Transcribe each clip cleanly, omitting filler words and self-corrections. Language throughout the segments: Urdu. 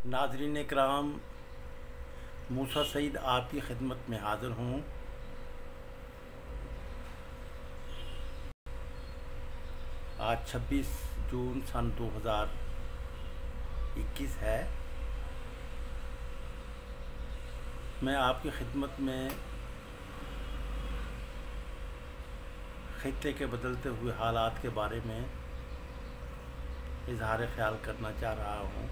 ناظرین کرام، موسیٰ سعید آپ کی خدمت میں حاضر ہوں۔ آج 26 جون سن 2021 ہے۔ میں آپ کی خدمت میں خطے کے بدلتے ہوئے حالات کے بارے میں اظہار خیال کرنا چاہ رہا ہوں۔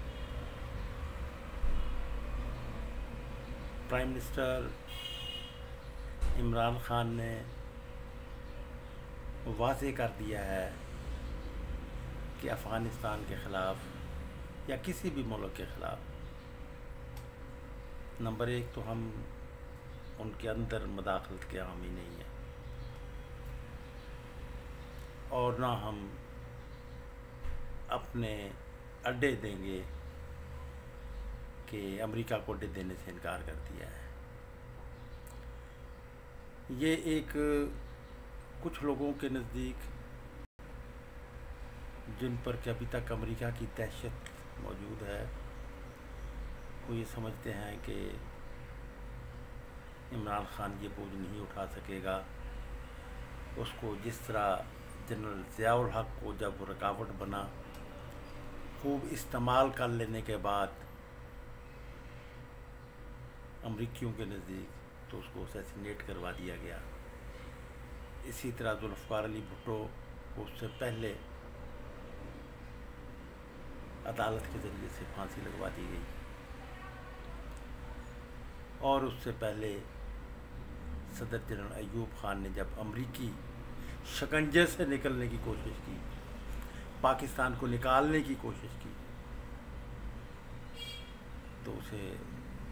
پرائم منسٹر عمران خان نے واضح کر دیا ہے کہ افغانستان کے خلاف یا کسی بھی ملک کے خلاف نمبر 1 تو ہم ان کے اندر مداخلت کے حامی نہیں ہیں، اور نہ ہم اپنے اڈے دیں گے کہ امریکہ کو اڈے دینے سے انکار کر دیا ہے۔ یہ ایک کچھ لوگوں کے نزدیک، جن پر کہ ابھی تک امریکہ کی دہشت موجود ہے، وہ یہ سمجھتے ہیں کہ عمران خان یہ بوجھ نہیں اٹھا سکے گا۔ اس کو جس طرح جنرل ضیاء الحق کو جب وہ رکاوٹ بنا، خوب استعمال کر لینے کے بعد امریکیوں کے نزدیک تو اس کو اسیسینیٹ کروا دیا گیا، اسی طرح ذوالفقار علی بھٹو کو اس سے پہلے عدالت کے ذریعے سے پھانسی لگوا دی گئی، اور اس سے پہلے صدر جنرل ایوب خان نے جب امریکی شکنجے سے نکلنے کی کوشش کی، پاکستان کو نکالنے کی کوشش کی، تو اسے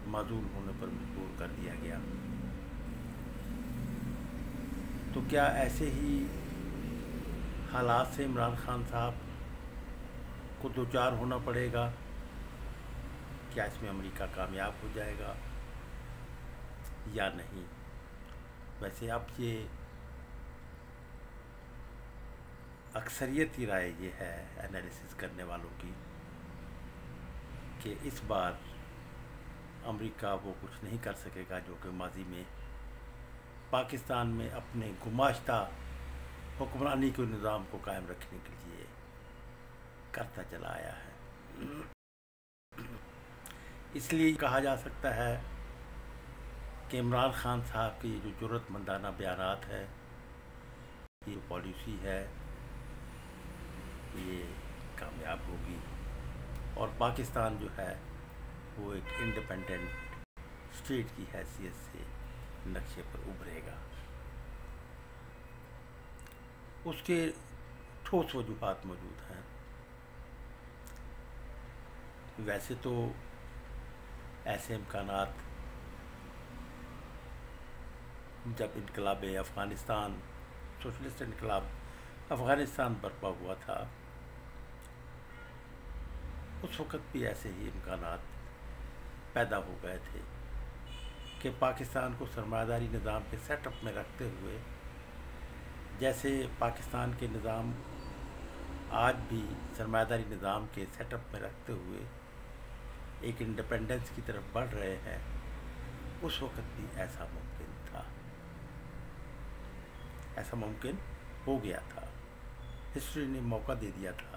معزول ہونے پر مجبور کر دیا گیا۔ تو کیا ایسے ہی حالات سے عمران خان صاحب کو دوچار ہونا پڑے گا؟ کیا اس میں امریکہ کامیاب ہو جائے گا یا نہیں؟ ویسے اب یہ اکثریتی رائے یہ ہے انالیسس کرنے والوں کی کہ اس بار امریکہ وہ کچھ نہیں کر سکے گا جو کہ ماضی میں پاکستان میں اپنے گماشتہ حکمرانی کے نظام کو قائم رکھنے کے لیے کرتا چلا آیا ہے۔ اس لیے کہا جا سکتا ہے کہ عمران خان صاحب کی یہ جو جرأت مندانہ بیانات ہے، یہ جو پالیسی ہے، یہ کامیاب ہوگی، اور پاکستان جو ہے وہ ایک انڈیپینڈنٹ اسٹیٹ کی حیثیت سے نقشے پر ابھرے گا۔ اس کے ٹھوس وجوہات موجود ہیں۔ ویسے تو ایسے امکانات جب انقلاب افغانستان، سوشلسٹ انقلاب افغانستان برپا ہوا تھا، اس وقت بھی ایسے ہی امکانات پیدا ہو گئے تھے کہ پاکستان کو سرمایہ داری نظام کے سیٹ اپ میں رکھتے ہوئے، جیسے پاکستان کے نظام آج بھی سرمایہ داری نظام کے سیٹ اپ میں رکھتے ہوئے ایک انڈیپینڈنس کی طرف بڑھ رہے ہیں، اس وقت بھی ایسا ممکن تھا، ایسا ممکن ہو گیا تھا، ہسٹری نے موقع دے دیا تھا۔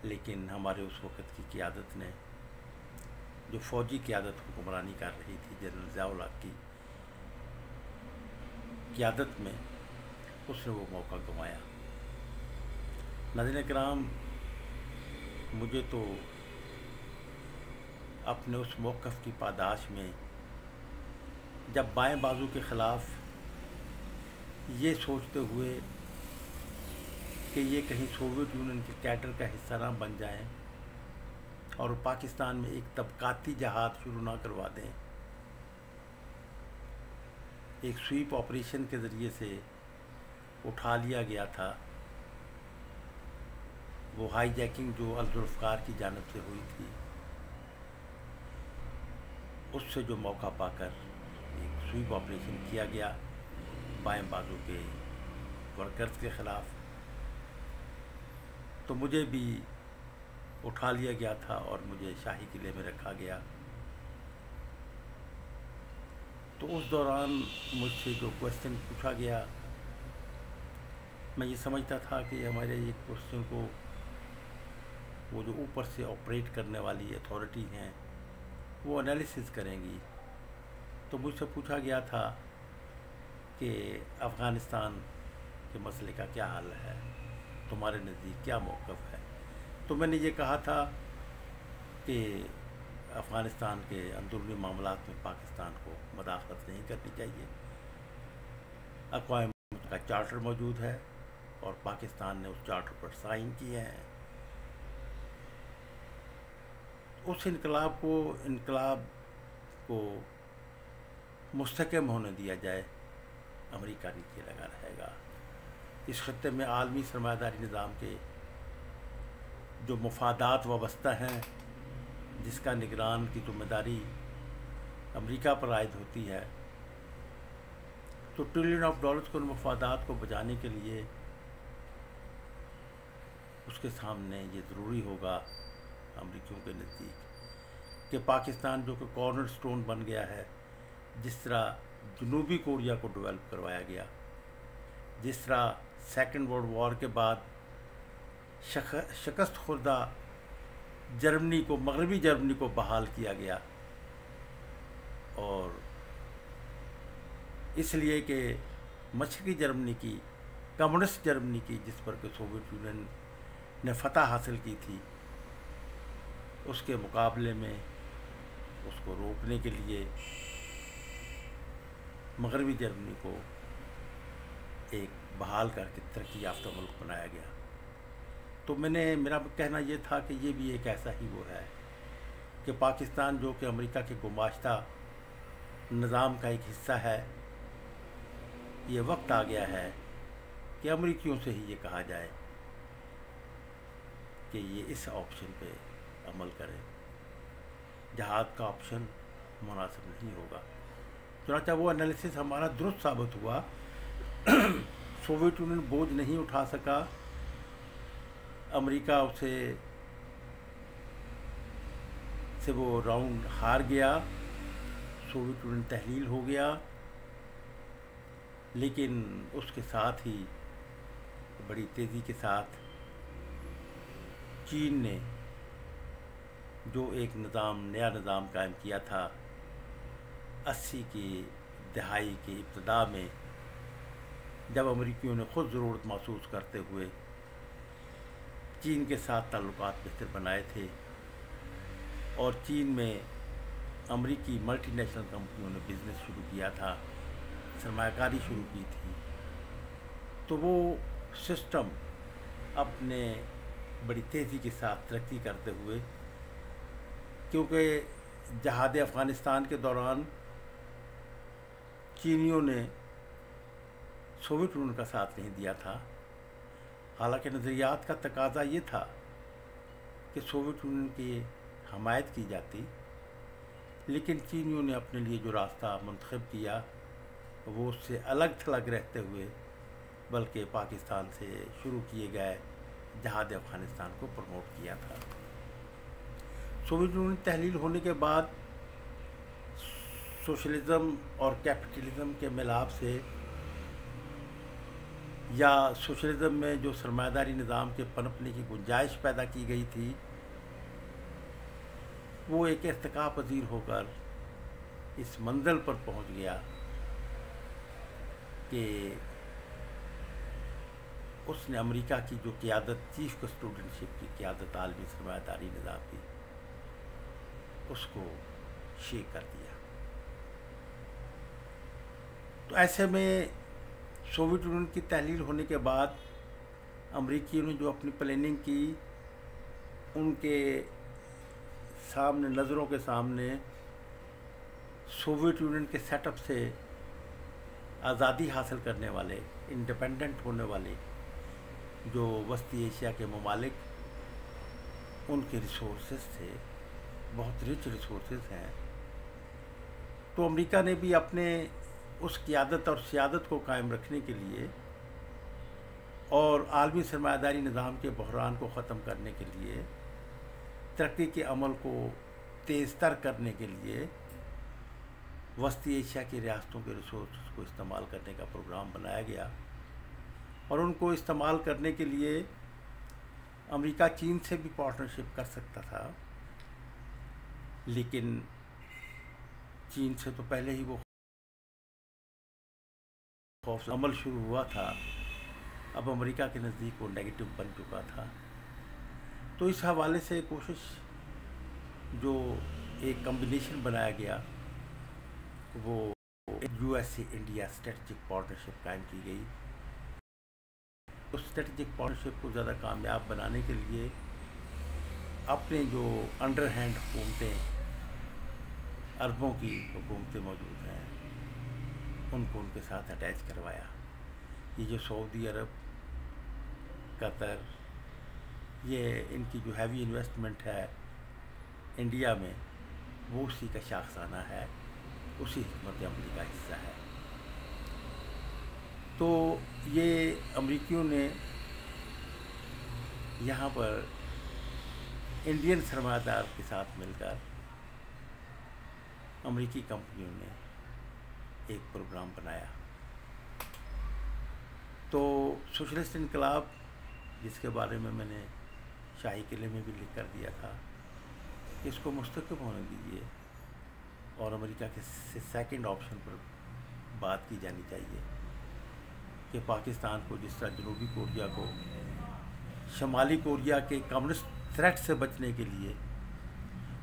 لیکن ہمارے اس وقت کی قیادت نے، جو فوجی قیادت حکمرانی کر رہی تھی جنرل ضیاء الحق کی قیادت میں، اس نے وہ موقع گنوایا۔ ناظرین کرام، مجھے تو اپنے اس موقف کی پاداش میں، جب بائیں بازو کے خلاف یہ سوچتے ہوئے کہ یہ کہیں سوویت یونین کے کیڈر کا حصہ نہ بن جائیں اور پاکستان میں ایک طبقاتی جہاد شروع نہ کروا دیں، ایک سویپ آپریشن کے ذریعے سے اٹھا لیا گیا تھا وہ ہائی جیکنگ جو ذوالفقار کی جانب سے ہوئی تھی، اس سے جو موقع پا کر ایک سویپ آپریشن کیا گیا بائیں بازو کے ورکرز کے خلاف، تو مجھے بھی اٹھا لیا گیا تھا اور مجھے شاہی قلعے میں رکھا گیا۔ تو اس دوران مجھ سے جو کویشچن پوچھا گیا، میں یہ سمجھتا تھا کہ ہمارے یہ کویشچن کو وہ جو اوپر سے آپریٹ کرنے والی اتھارٹی ہیں وہ انالیسس کریں گی۔ تو مجھ سے پوچھا گیا تھا کہ افغانستان کے مسئلے کا کیا حل ہے، تمہارے نزدیک کیا موقف ہے؟ تو میں نے یہ کہا تھا کہ افغانستان کے اندرونی معاملات میں پاکستان کو مداخلت نہیں کرنی چاہیے۔ اقوام متحدہ کا چارٹر موجود ہے اور پاکستان نے اس چارٹر پر سائن کیے ہیں۔ اس انقلاب کو مستحکم ہونے دیا جائے، امریکہ نیچے لگا رہے گا۔ اس خطے میں عالمی سرمایہ داری نظام کے جو مفادات وابستہ ہیں، جس کا نگران کی ذمہ داری امریکہ پر عائد ہوتی ہے، تو ٹریلین آف ڈالرز کو ان مفادات کو بچانے کے لیے اس کے سامنے یہ ضروری ہوگا امریکیوں کے نزدیک کہ پاکستان جو کہ کارنر سٹون بن گیا ہے، جس طرح جنوبی کوریا کو ڈیولپ کروایا گیا، جس طرح سیکنڈ ورلڈ وار کے بعد شکست خوردہ مغربی جرمنی کو بحال کیا گیا، اور اس لیے کہ مشرقی جرمنی کی، کمیونسٹ جرمنی کی، جس پر کہ سوویت یونین نے فتح حاصل کی تھی، اس کے مقابلے میں اس کو روکنے کے لیے مغربی جرمنی کو ایک بحال کر کے ترقی یافتہ ملک بنایا گیا۔ تو میرا کہنا یہ تھا کہ یہ بھی ایک ایسا ہی وہ ہے کہ پاکستان جو کہ امریکہ کے گماشتہ نظام کا ایک حصہ ہے، یہ وقت آ گیا ہے کہ امریکیوں سے ہی یہ کہا جائے کہ یہ اس آپشن پہ عمل کرے، جہاد کا آپشن مناسب نہیں ہوگا۔ چنانچہ وہ انالیسس ہمارا درست ثابت ہوا۔ سوویت یونین بوجھ نہیں اٹھا سکا، امریکہ سے وہ راؤنڈ ہار گیا، سوویت یونین تحلیل ہو گیا، لیکن اس کے ساتھ ہی بڑی تیزی کے ساتھ چین نے جو ایک نیا نظام قائم کیا تھا 80 کی دہائی کی ابتدا میں، جب امریکیوں نے خود ضرورت محسوس کرتے ہوئے چین کے ساتھ تعلقات بہتر بنائے تھے، اور چین میں امریکی ملٹی نیشنل کمپنیوں نے بزنس شروع کیا تھا، سرمایہ کاری شروع کی تھی، تو وہ سسٹم اپنے بڑی تیزی کے ساتھ ترقی کرتے ہوئے، کیونکہ جہاد افغانستان کے دوران چینیوں نے سوویت یونین کا ساتھ نہیں دیا تھا، حالانکہ نظریات کا تقاضا یہ تھا کہ سوویت یونین کی حمایت کی جاتی، لیکن چینیوں نے اپنے لیے جو راستہ منتخب کیا وہ اس سے الگ تھلگ رہتے ہوئے بلکہ پاکستان سے شروع کیے گئے جہاد افغانستان کو پروموٹ کیا تھا۔ سوویت یونین تحلیل ہونے کے بعد سوشلزم اور کیپٹلزم کے ملاپ سے، یا سوشلزم میں جو سرمایہ داری نظام کے پنپنے کی گنجائش پیدا کی گئی تھی، وہ ایک ارتقاء پذیر ہو کر اس منزل پر پہنچ گیا کہ اس نے امریکہ کی جو قیادت، چیف کسٹوڈنشپ کی قیادت عالمی سرمایہ داری نظام کی، اس کو شیک کر دیا۔ تو ایسے میں سوویت یونین کی تحلیل ہونے کے بعد امریکیوں نے جو اپنی پلاننگ کی، ان کے سامنے، نظروں کے سامنے، سوویت یونین کے سیٹ اپ سے آزادی حاصل کرنے والے، انڈیپینڈنٹ ہونے والے جو وسطی ایشیا کے ممالک، ان کے ریسورسز تھے، بہت رچ ریسورسز ہیں۔ تو امریکہ نے بھی اپنے اس قیادت اور سیادت کو قائم رکھنے کے لیے اور عالمی سرمایہ داری نظام کے بحران کو ختم کرنے کے لیے ترقی کے عمل کو تیز تر کرنے کے لیے وسطی ایشیا کی ریاستوں کے ریسورسز کو استعمال کرنے کا پروگرام بنایا گیا، اور ان کو استعمال کرنے کے لیے امریکہ چین سے بھی پارٹنرشپ کر سکتا تھا، لیکن چین سے تو پہلے ہی وہ خوف عمل شروع ہوا تھا، اب امریکہ کے نزدیک وہ نیگیٹو بن چکا تھا۔ تو اس حوالے سے کوشش جو ایک کمبینیشن بنایا گیا وہ U S A India strategic partnership قائم کی گئی۔ اس اسٹریٹجک پارٹنرشپ کو زیادہ کامیاب بنانے کے لیے اپنے جو انڈر ہینڈ حکومتیں، عربوں کی حکومتیں موجود ہیں، ان کو ان کے ساتھ اٹیچ کروایا۔ یہ جو سعودی عرب، قطر، یہ ان کی جو ہیوی انویسٹمنٹ ہے انڈیا میں، وہ اسی کا شاخسانہ ہے، اسی حکمت عملی کا حصہ ہے۔ تو یہ امریکیوں نے یہاں پر انڈین سرمایہ دار کے ساتھ مل کر امریکی کمپنیوں نے ایک پروگرام بنایا۔ تو سوشلسٹ انقلاب، جس کے بارے میں نے شاہی قلعے میں بھی لکھ کر دیا تھا، اس کو مستحکم ہونے دیجیے، اور امریکہ کے سیکنڈ آپشن پر بات کی جانی چاہیے کہ پاکستان کو جس طرح جنوبی کوریا کو شمالی کوریا کے کمیونسٹ تھریٹ سے بچنے کے لیے،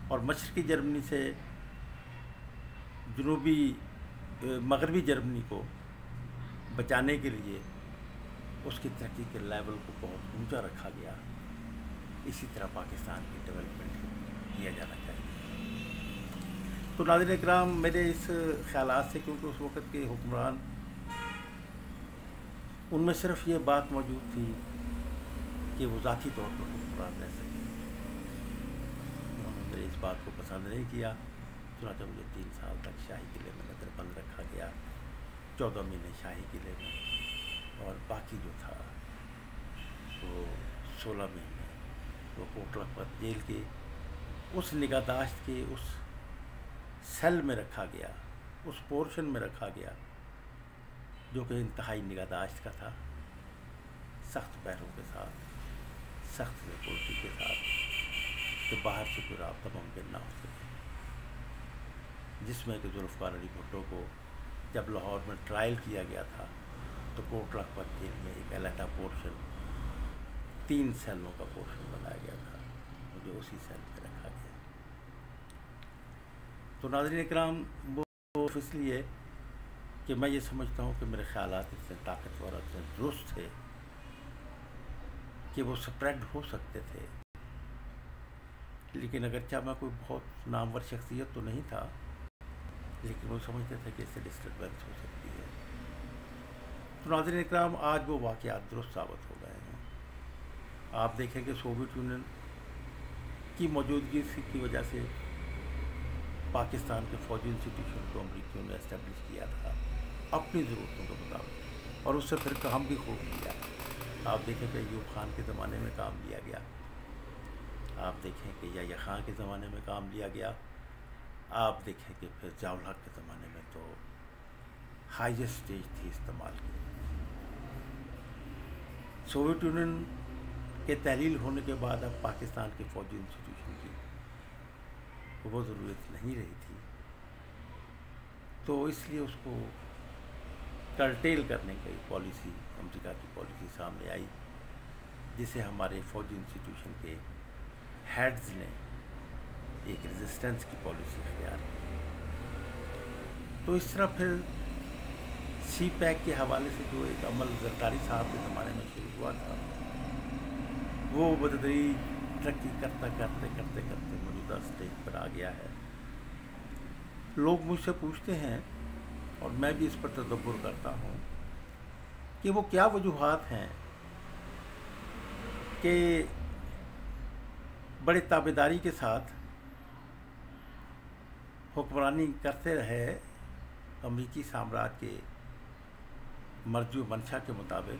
اور مشرقی جرمنی سے مغربی جرمنی کو بچانے کے لیے اس کی ترقی کے لیول کو بہت اونچا رکھا گیا، اسی طرح پاکستان کی ڈیولپمنٹ کیا جانا چاہیے۔ تو ناظرین اکرام، میرے اس خیالات سے، کیونکہ اس وقت کے حکمران ان میں صرف یہ بات موجود تھی کہ وہ ذاتی طور پر حکمران رہ سکے، انہوں نے میرے اس بات کو پسند نہیں کیا، چنانچہ مجھے 3 سال تک شاہی قلعے میں نظر بند رکھا گیا، 14 مہینے شاہی قلعے میں، اور باقی جو تھا وہ 16 مہینے وہ کوٹ لکھپت جیل کے اس نگہداشت کے اس سیل میں رکھا گیا، اس پورشن میں رکھا گیا جو کہ انتہائی نگہداشت کا تھا، سخت پیروں کے ساتھ، سخت سیکورٹی کے ساتھ، کہ باہر سے کوئی رابطہ ممکن نہ ہو سکے، جس میں کہ ذوالفقار علی بھٹو کو جب لاہور میں ٹرائل کیا گیا تھا تو کوٹ لکھپت جیل میں ایک علیحدہ پورشن، 3 سیلوں کا پورشن بنایا گیا تھا، مجھے اسی سیل میں رکھا گیا۔ تو ناظرین اکرام، وہ اس لیے کہ میں یہ سمجھتا ہوں کہ میرے خیالات اتنے طاقتور، اتنے درست تھے کہ وہ سپریڈ ہو سکتے تھے، لیکن اگرچہ میں کوئی بہت نامور شخصیت تو نہیں تھا، لیکن وہ سمجھتے تھے کہ اس سے ڈسٹربنس ہو سکتی ہے۔ تو ناظرین اکرام، آج وہ واقعات درست ثابت ہو گئے ہیں۔ آپ دیکھیں کہ سوویت یونین کی موجودگی کی وجہ سے پاکستان کے فوجی انسٹیٹیوشن کو امریکیوں نے اسٹیبلش کیا تھا اپنی ضرورتوں کے مطابق، اور اس سے پھر کام بھی خوب کیا۔ آپ دیکھیں کہ ایوب خان کے زمانے میں کام لیا گیا، آپ دیکھیں کہ یحییٰ خان کے زمانے میں کام لیا گیا، آپ دیکھیں کہ پھر ضیاء الحق کے زمانے میں تو ہائیسٹ اسٹیج تھی استعمال کی۔ سوویت یونین کے تحلیل ہونے کے بعد اب پاکستان کے فوجی انسٹیٹیوشن کی وہ ضرورت نہیں رہی تھی، تو اس لیے اس کو کرٹیل کرنے کی پالیسی، امریکہ کی پالیسی سامنے آئی، جسے ہمارے فوجی انسٹیٹیوشن کے ہیڈز نے ایک ریزسٹنس کی پالیسی اختیار کی۔ تو اس طرح پھر سی پیک کے حوالے سے جو ایک عمل زرداری صاحب کے زمانے میں شروع ہوا تھا، وہ بتدریج ترقی کرتے موجودہ اسٹیج پر آ گیا ہے۔ لوگ مجھ سے پوچھتے ہیں، اور میں بھی اس پر تدبر کرتا ہوں، کہ وہ کیا وجوہات ہیں کہ بڑے تابعداری کے ساتھ حکمرانی کرتے رہے امریکی سامراج کے مرجو منشا کے مطابق،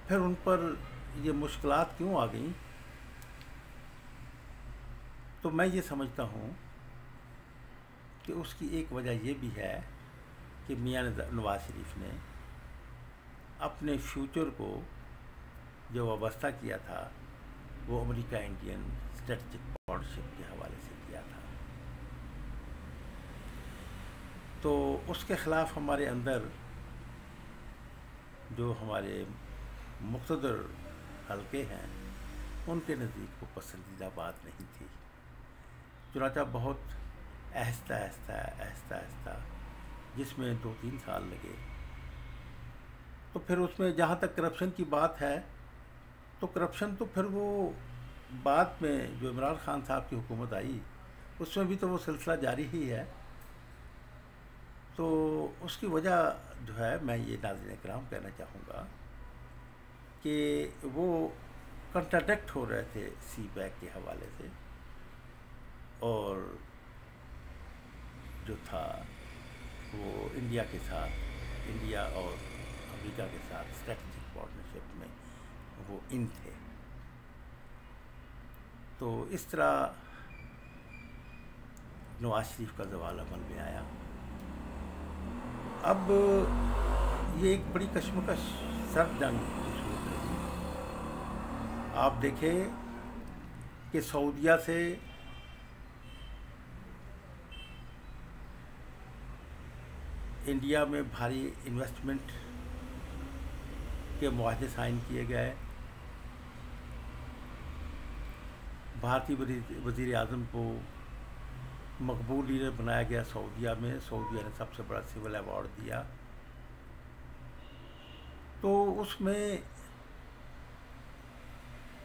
پھر ان پر یہ مشکلات کیوں آ گئیں تو میں یہ سمجھتا ہوں کہ اس کی ایک وجہ یہ بھی ہے کہ میاں نواز شریف نے اپنے فیوچر کو جو وابستہ کیا تھا وہ امریکہ انڈین اسٹریٹجک پارٹنرشپ کے حوالے سے کیا تھا. تو اس کے خلاف ہمارے اندر جو ہمارے مقتدر حلقے ہیں ان کے نزدیک وہ پسندیدہ بات نہیں تھی. چنانچہ بہت آہستہ آہستہ جس میں 2-3 سال لگے. تو پھر اس میں جہاں تک کرپشن کی بات ہے تو کرپشن تو پھر وہ بعد میں جو عمران خان صاحب کی حکومت آئی اس میں بھی تو وہ سلسلہ جاری ہی ہے. تو اس کی وجہ جو ہے میں یہ ناظرین کرام کہنا چاہوں گا کہ وہ کنٹراڈکٹ ہو رہے تھے سی پیک کے حوالے سے، اور جو تھا وہ انڈیا کے ساتھ، انڈیا اور امریکہ کے ساتھ اسٹریٹجک پارٹنرشپ میں وہ ان تھے. تو اس طرح نواز شریف کا زوال عمل میں آیا. اب یہ ایک بڑی کشمکش سرد جنگ کی صورت رہی. آپ دیکھیں کہ سعودیہ سے انڈیا میں بھاری انویسٹمنٹ کے معاہدے سائن کیے گئے. بھارتی وزیر اعظم کو مقبول لیڈر بنایا گیا سعودیہ میں. سعودیہ نے سب سے بڑا سول ایوارڈ دیا. تو اس میں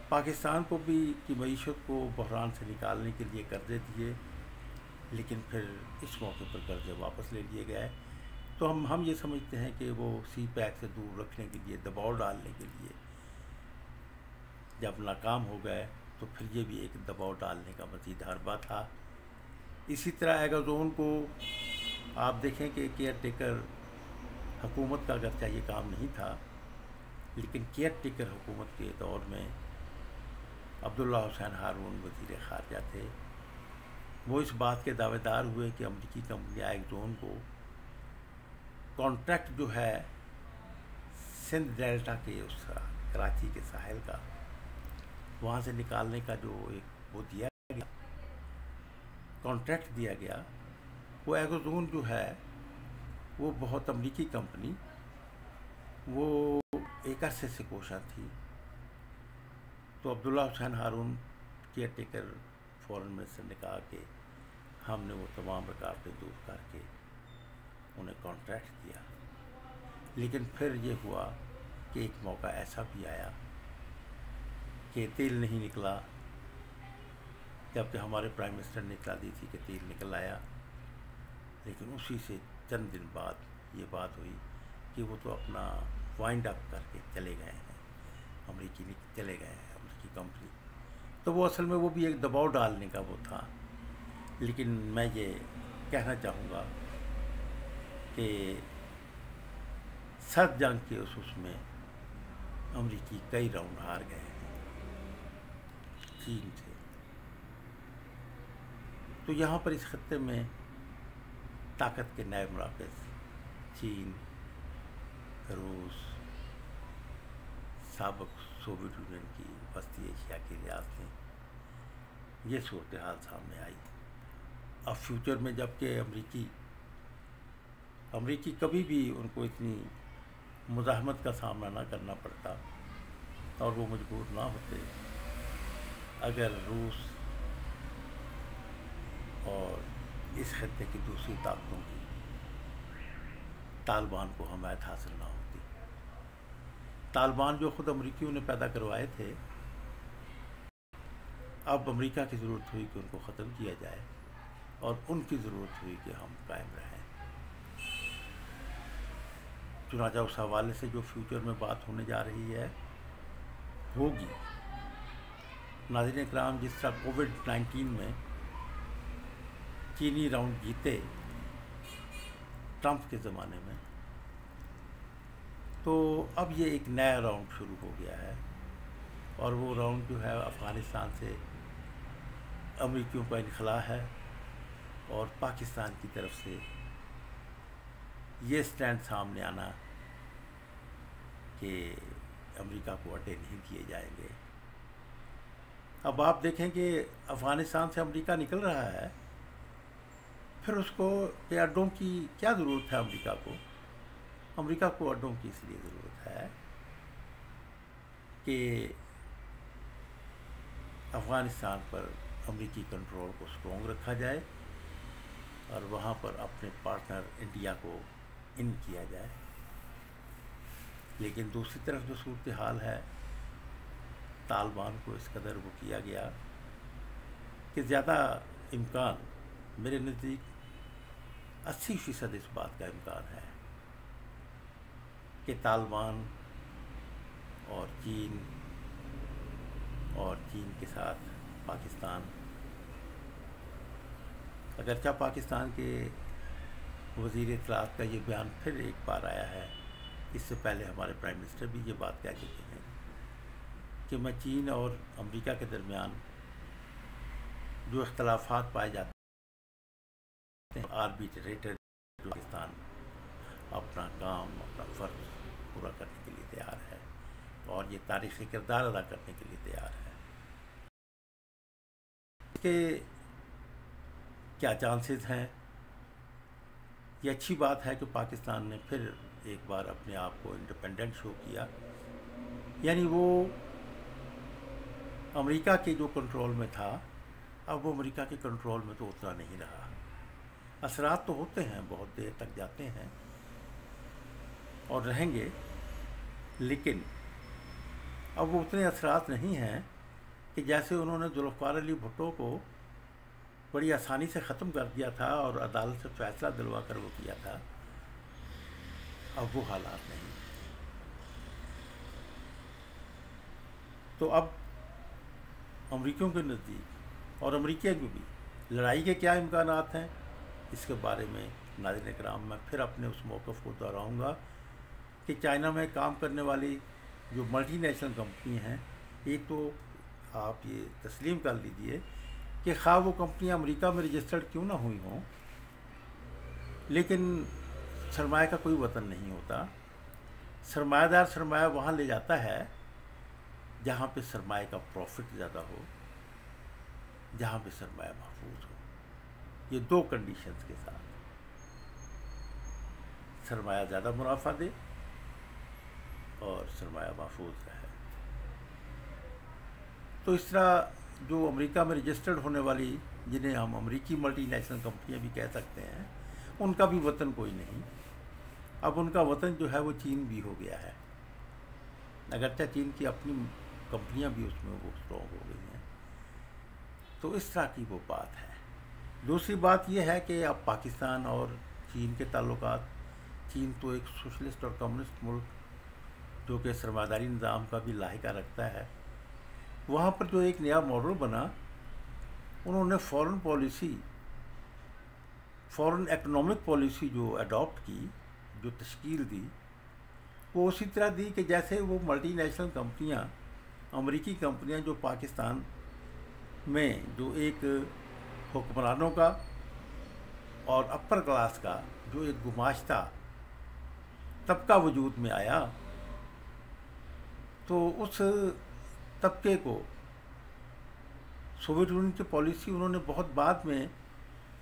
پاکستان کو بھی کی معیشت کو بحران سے نکالنے کے لیے قرضے دیے، لیکن پھر اس موقع پر قرضے واپس لے لیے گئے. تو ہم یہ سمجھتے ہیں کہ وہ سی پیک سے دور رکھنے کے لیے، دباؤ ڈالنے کے لیے جب ناکام ہو گئے تو پھر یہ بھی ایک دباؤ ڈالنے کا مزید حربہ تھا. اسی طرح ایگازون کو آپ دیکھیں کہ کیئر ٹیکر حکومت کا اگرچہ یہ کام نہیں تھا، لیکن کیئر ٹیکر حکومت کے دور میں عبداللہ حسین ہارون وزیر خارجہ تھے. وہ اس بات کے دعوے دار ہوئے کہ امریکی کمپنی ایگزون کو کانٹریکٹ جو ہے سندھ ڈیلٹا کے اس کراچی کے ساحل کا وہاں سے نکالنے کا جو ایک وہ دیا گیا، کانٹریکٹ دیا گیا، وہ ایگزون جو ہے وہ بہت امریکی کمپنی وہ ایک عرصے سے کوشاں تھی. تو عبداللہ حسین ہارون کیئر ٹیکر فورن منسٹر نے کہا کہ ہم نے وہ تمام رکاوٹیں دور کر کے انہیں کانٹریکٹ دیا. لیکن پھر یہ ہوا کہ ایک موقع ایسا بھی آیا کہ تیل نہیں نکلا، جبکہ ہمارے پرائم منسٹر نے اطلاع دی تھی کہ تیل نکل آیا. لیکن اسی سے چند دن بعد یہ بات ہوئی کہ وہ تو اپنا وائنڈ اپ کر کے چلے گئے ہیں، امریکی چلے گئے ہیں، امریکی کمپنی. تو وہ اصل میں وہ بھی ایک دباؤ ڈالنے کا وہ تھا. لیکن میں یہ کہنا چاہوں گا کہ سرد جنگ کے اس میں امریکی کئی راؤنڈ ہار گئے ہیں چین سے. تو یہاں پر اس خطے میں طاقت کے نئے مراکز چین، روس، سابق سوویت یونین کی وسطی ایشیا کی ریاستیں، یہ صورتحال سامنے آئی. اب فیوچر میں جب کہ امریکی کبھی بھی ان کو اتنی مزاحمت کا سامنا نہ کرنا پڑتا اور وہ مجبور نہ ہوتے اگر روس اور اس خطے کی دوسری طاقتوں کی طالبان کو حمایت حاصل نہ ہوتی. طالبان جو خود امریکیوں نے پیدا کروائے تھے، اب امریکہ کی ضرورت ہوئی کہ ان کو ختم کیا جائے اور ان کی ضرورت ہوئی کہ ہم قائم رہیں. چنانچہ اس حوالے سے جو فیوچر میں بات ہونے جا رہی ہے ہوگی. ناظرین کرام، جس طرح کووڈ-19 میں چینی راؤنڈ جیتے ٹرمپ کے زمانے میں، تو اب یہ ایک نیا راؤنڈ شروع ہو گیا ہے، اور وہ راؤنڈ جو ہے افغانستان سے امریکیوں کا انخلا ہے اور پاکستان کی طرف سے یہ سٹینڈ سامنے آنا کہ امریکہ کو اڈے نہیں دیے جائیں گے۔ اب آپ دیکھیں کہ افغانستان سے امریکہ نکل رہا ہے، پھر اس کو کہ اڈوں کی کیا ضرورت ہے امریکہ کو؟ امریکہ کو اڈوں کی اس لیے ضرورت ہے کہ افغانستان پر امریکی کنٹرول کو اسٹرانگ رکھا جائے اور وہاں پر اپنے پارٹنر انڈیا کو ان کیا جائے۔ لیکن دوسری طرف جو صورتحال ہے، طالبان کو اس قدر وہ کیا گیا کہ زیادہ امکان، میرے نزدیک 80% اس بات کا امکان ہے کہ طالبان اور چین کے ساتھ پاکستان، اگرچہ پاکستان کے وزیر اطلاعات کا یہ بیان پھر ایک بار آیا ہے، اس سے پہلے ہمارے پرائم منسٹر بھی یہ بات کہہ چکے ہیں کہ میں چین اور امریکہ کے درمیان جو اختلافات پائے جاتے ہیں آربیٹریٹر پاکستان اپنا کام، اپنا فرض پورا کرنے کے لیے تیار ہے اور یہ تاریخی کردار ادا کرنے کے لیے تیار ہے۔ کہ کیا چانسز ہیں؟ یہ اچھی بات ہے کہ پاکستان نے پھر ایک بار اپنے آپ کو انڈیپینڈنٹ شو کیا، یعنی وہ امریکہ کے جو کنٹرول میں تھا اب وہ امریکہ کے کنٹرول میں تو اتنا نہیں رہا۔ اثرات تو ہوتے ہیں، بہت دیر تک جاتے ہیں اور رہیں گے، لیکن اب وہ اتنے اثرات نہیں ہیں کہ جیسے انہوں نے ذوالفقار علی بھٹو کو بڑی آسانی سے ختم کر دیا تھا اور عدالت سے فیصلہ دلوا کر وہ کیا تھا، اب وہ حالات نہیں۔ تو اب امریکیوں کے نزدیک اور امریکہ میں بھی لڑائی کے کیا امکانات ہیں، اس کے بارے میں ناظرین کرام میں پھر اپنے اس موقف کو دہراؤں گا کہ چائنا میں کام کرنے والی جو ملٹی نیشنل کمپنی ہیں، ایک تو آپ یہ تسلیم کر لیجئے کہ خواہ وہ کمپنیاں امریکہ میں رجسٹرڈ کیوں نہ ہوئی ہوں، لیکن سرمایہ کا کوئی وطن نہیں ہوتا۔ سرمایہ دار سرمایہ وہاں لے جاتا ہے جہاں پہ سرمایہ کا پروفٹ زیادہ ہو، جہاں پہ سرمایہ محفوظ ہو۔ یہ دو کنڈیشنز کے ساتھ، سرمایہ زیادہ منافع دے اور سرمایہ محفوظ رہے۔ تو اس طرح جو امریکہ میں رجسٹرڈ ہونے والی، جنہیں ہم امریکی ملٹی نیشنل کمپنیاں بھی کہہ سکتے ہیں، ان کا بھی وطن کوئی نہیں۔ اب ان کا وطن جو ہے وہ چین بھی ہو گیا ہے، اگرچہ چین کی اپنی کمپنیاں بھی اس میں وہ اسٹرانگ ہو گئی ہیں۔ تو اس طرح کی وہ بات ہے۔ دوسری بات یہ ہے کہ اب پاکستان اور چین کے تعلقات، چین تو ایک سوشلسٹ اور کمیونسٹ ملک جو کہ سرمایہ داری نظام کا بھی لاحقہ رکھتا ہے، وہاں پر جو ایک نیا ماڈل بنا، انہوں نے فورن اکنامک پالیسی جو اڈاپٹ کی، جو تشکیل دی، وہ اسی طرح دی کہ جیسے وہ ملٹی نیشنل کمپنیاں، امریکی کمپنیاں جو پاکستان میں جو ایک حکمرانوں کا اور اپر کلاس کا جو ایک گماشتہ طبقہ وجود میں آیا، تو اس طبقے کو سوویت یونین کی پالیسی، انہوں نے بہت بعد میں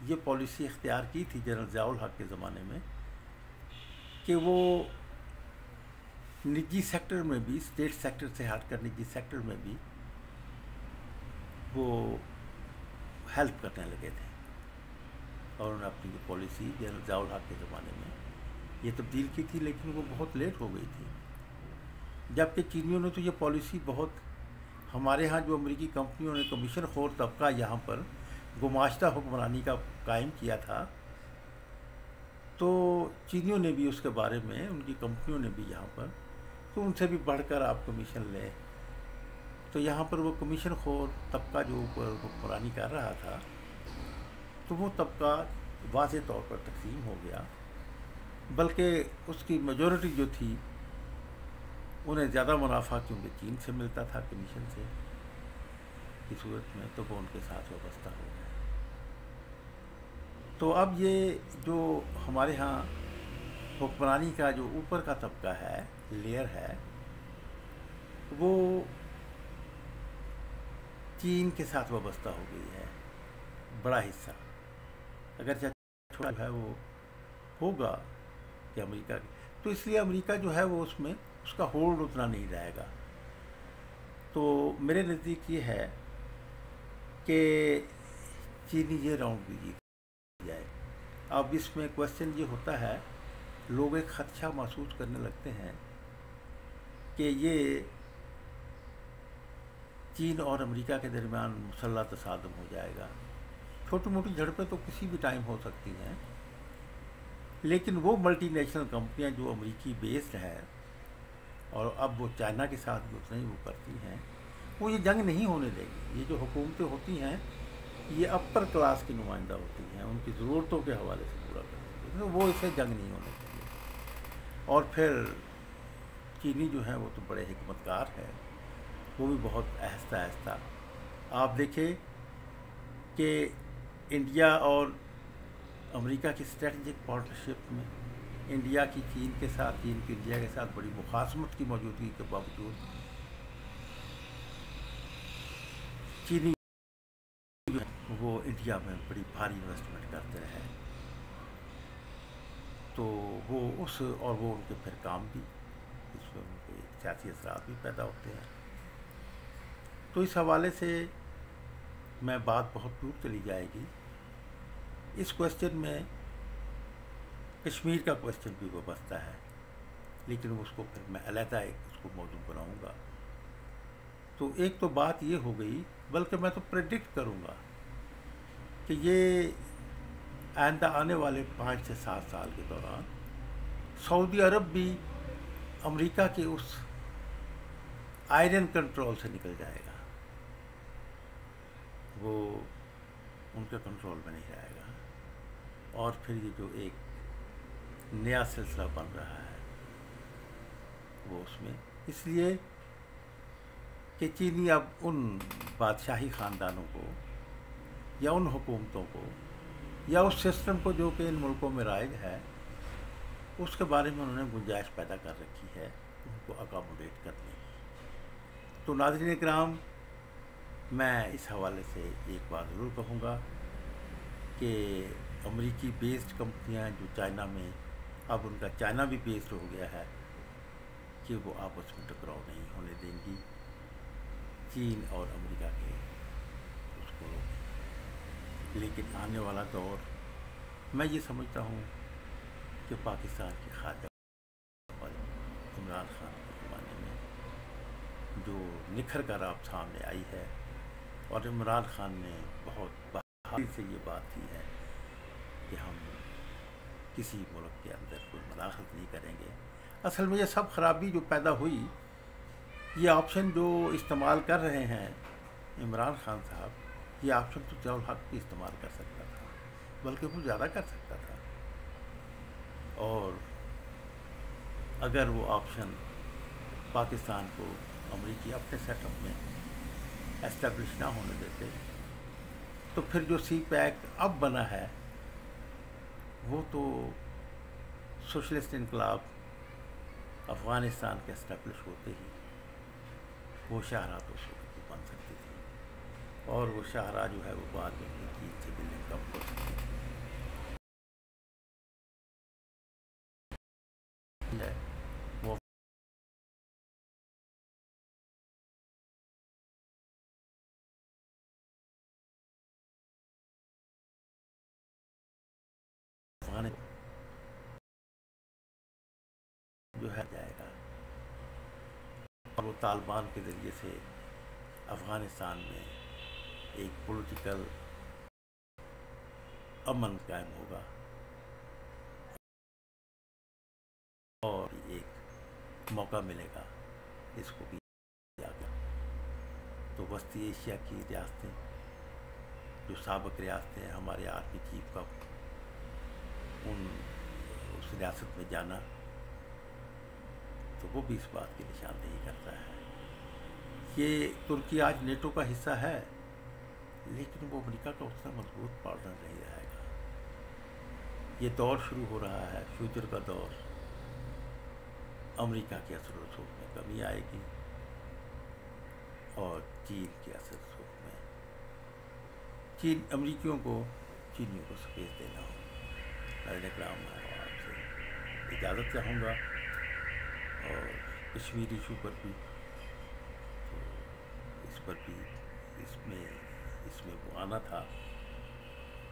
یہ پالیسی اختیار کی تھی جنرل ضیاء الحق کے زمانے میں، کہ وہ نجی سیکٹر میں بھی، اسٹیٹ سیکٹر سے ہٹ کر نجی سیکٹر میں بھی وہ ہیلپ کرنے لگے تھے، اور انہوں نے اپنی پالیسی جنرل ضیاء الحق کے زمانے میں یہ تبدیل کی تھی، لیکن وہ بہت لیٹ ہو گئی تھی۔ جبکہ چینیوں نے تو یہ پالیسی بہت، ہمارے ہاں جو امریکی کمپنیوں نے کمیشن خور طبقہ یہاں پر گماشتہ حکمرانی کا قائم کیا تھا، تو چینیوں نے بھی اس کے بارے میں، ان کی کمپنیوں نے بھی یہاں پر، تو ان سے بھی بڑھ کر آپ کمیشن لیں، تو یہاں پر وہ کمیشن خور طبقہ جو اوپر حکمرانی کر رہا تھا، تو وہ طبقہ واضح طور پر تقسیم ہو گیا، بلکہ اس کی میجورٹی جو تھی انہیں زیادہ منافع کیونکہ چین سے ملتا تھا کمیشن سے، کی صورت میں تو وہ ان کے ساتھ وابستہ ہو گئے۔ تو اب یہ جو ہمارے ہاں حکمرانی کا جو اوپر کا طبقہ ہے، لیئر ہے، وہ چین کے ساتھ وابستہ ہو گئی ہے، بڑا حصہ، اگرچہ چھوٹا جو ہے وہ ہوگا کہ امریکہ، تو اس لیے امریکہ جو ہے وہ اس میں اس کا ہولڈ اتنا نہیں رہے گا۔ تو میرے نزدیک یہ ہے کہ چینی یہ راؤنڈ بھی جیت جائے۔ اب اس میں کوشچن یہ ہوتا ہے، لوگ ایک خدشہ محسوس کرنے لگتے ہیں کہ یہ چین اور امریکہ کے درمیان مسلح تصادم ہو جائے گا۔ چھوٹی موٹی جھڑپیں تو کسی بھی ٹائم ہو سکتی ہیں، لیکن وہ ملٹی نیشنل کمپنیاں جو امریکی بیسڈ ہے اور اب وہ چائنا کے ساتھ بھی اتنا ہی وہ کرتی ہیں، وہ یہ جنگ نہیں ہونے دیں گی۔ یہ جو حکومتیں ہوتی ہیں یہ اپر کلاس کی نمائندہ ہوتی ہیں، ان کی ضرورتوں کے حوالے سے پورا کرتی ہیں، وہ اسے جنگ نہیں ہونے دیں گے۔ اور پھر چینی جو ہیں وہ تو بڑے حکمت کار ہیں، وہ بھی بہت آہستہ آہستہ، آپ دیکھیں کہ انڈیا اور امریکہ کی اسٹریٹجک پارٹنرشپ میں انڈیا کی چین کے ساتھ، چین کی انڈیا کے ساتھ بڑی مخاصمت کی موجودگی کے باوجود چینی وہ انڈیا میں بڑی بھاری انویسٹمنٹ کرتے رہے، تو وہ اور وہ ان کے پھر کام بھی، اس میں ان کے سیاسی اثرات بھی پیدا ہوتے ہیں۔ تو اس حوالے سے میں بات بہت دور چلی جائے گی۔ اس کوشچن میں کشمیر کا کوشچن بھی وابستہ ہے، لیکن اس کو پھر میں علیحدہ اس کو موضوع بناؤں گا۔ تو ایک تو بات یہ ہو گئی، بلکہ میں تو پریڈکٹ کروں گا کہ یہ آئندہ آنے والے 5 سے 7 سال کے دوران سعودی عرب بھی امریکہ کے اس آئرن کنٹرول سے نکل جائے گا، وہ ان کے کنٹرول میں نہیں رہے گا، اور پھر یہ جو ایک نیا سلسلہ بن رہا ہے وہ اس میں، اس لیے کہ چینی اب ان بادشاہی خاندانوں کو یا ان حکومتوں کو یا اس سسٹم کو جو کہ ان ملکوں میں رائج ہے، اس کے بارے میں انہوں نے گنجائش پیدا کر رکھی ہے ان کو اکاموڈیٹ کرنے کی۔ تو ناظرین اکرام، میں اس حوالے سے ایک بات ضرور کہوں گا کہ امریکی بیسڈ کمپنیاں جو چائنا میں، اب ان کا چائنا بھی بیسڈ ہو گیا ہے، کہ وہ آپس میں ٹکراؤ نہیں ہونے دیں گی چین اور امریکہ کے اس کو۔ لیکن آنے والا دور میں یہ سمجھتا ہوں کہ پاکستان کی خارجہ عمران خان کے زمانے میں جو نکھر کر آپ سامنے آئی ہے، اور عمران خان نے بہت بہادری سے یہ بات کی ہے کہ ہم کسی ملک کے اندر کوئی مداخلت نہیں کریں گے۔ اصل میں یہ سب خرابی جو پیدا ہوئی، یہ آپشن جو استعمال کر رہے ہیں عمران خان صاحب، یہ آپشن تو ضیاء الحق بھی استعمال کر سکتا تھا، بلکہ وہ زیادہ کر سکتا تھا، اور اگر وہ آپشن پاکستان کو امریکی اپنے سیٹ اپ میں اسٹیبلش نہ ہونے دیتے، تو پھر جو سی پیک اب بنا ہے وہ تو سوشلسٹ انقلاب افغانستان کے اسٹیبلش ہوتے ہی وہ شاہراہ تو بن سکتی تھی، اور وہ شاہراہ جو ہے وہ بعد میں چین سے ملنے کم ہو سکتی ہے، وہ افغانستان جو ہے جائے گا، اور وہ طالبان کے ذریعے سے افغانستان میں ایک پولیٹیکل امن قائم ہوگا، اور ایک موقع ملے گا اس کو بھی آگے۔ تو وسطی ایشیا کی ریاستیں جو سابق ریاستیں ہیں، ہمارے آرمی چیف کا اس ریاست میں جانا، تو وہ بھی اس بات کی نشاندہی کرتا ہے۔ یہ ترکی آج نیٹو کا حصہ ہے، لیکن وہ امریکہ کا اتنا مضبوط پارٹنر نہیں رہے گا. یہ دور شروع ہو رہا ہے، فیوچر کا دور. امریکہ کے اثر و رسوخ میں کمی آئے گی اور چین کے اثر و رسوخ میں. امریکیوں کو چینیوں کو سپیس دینا ہوگا. کرام میں آپ سے اجازت چاہوں گا، اور کشمیر ایشو پر بھی تو اس پر بھی اس میں وہ آنا تھا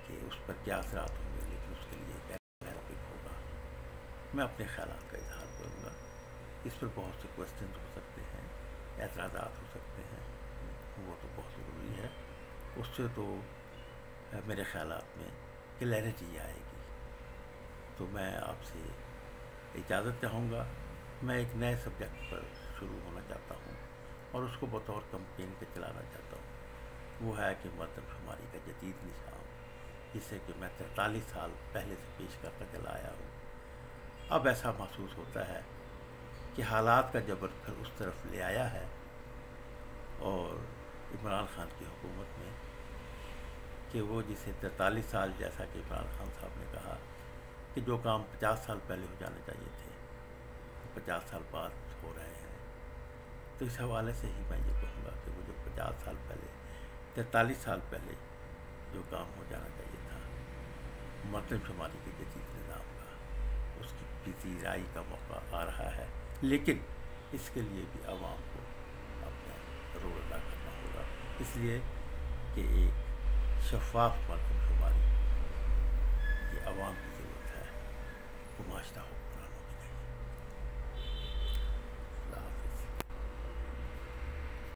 کہ اس پر کیا اثرات ہوں گے، لیکن اس کے لیے ایک ٹاپک ہوگا. میں اپنے خیالات کا اظہار کروں گا. اس پر بہت سے کوشچنز ہو سکتے ہیں، اعتراضات ہو سکتے ہیں، وہ تو بہت ضروری ہے. اس سے تو میرے خیالات میں کلیئرٹی آئے گی. تو میں آپ سے اجازت چاہوں گا. میں ایک نئے سبجیکٹ پر شروع ہونا چاہتا ہوں اور اس کو بطور کمپین کے چلانا چاہتا ہوں. وہ ہے کہ مردم شماری کا جدید نظام، جسے کہ میں 43 سال پہلے سے پیش کرتا چلا آیا ہوں. اب ایسا محسوس ہوتا ہے کہ حالات کا جبر پھر اس طرف لے آیا ہے، اور عمران خان کی حکومت میں کہ وہ جسے 43 سال، جیسا کہ عمران خان صاحب نے کہا کہ جو کام 50 سال پہلے ہو جانے چاہیے تھے، 50 سال بعد ہو رہے ہیں. تو اس حوالے سے ہی میں یہ کہوں گا کہ وہ جو 50 سال پہلے، 43 سال پہلے جو کام ہو جانا چاہیے تھا مردم شماری کے جدید نظام کا، اس کی پذیرائی کا موقع آ رہا ہے. لیکن اس کے لیے بھی عوام کو اپنا رول ادا کرنا ہوگا، اس لیے کہ ایک شفاف مردم شماری یہ عوام کی ضرورت ہے. وہ معاشرہ ہو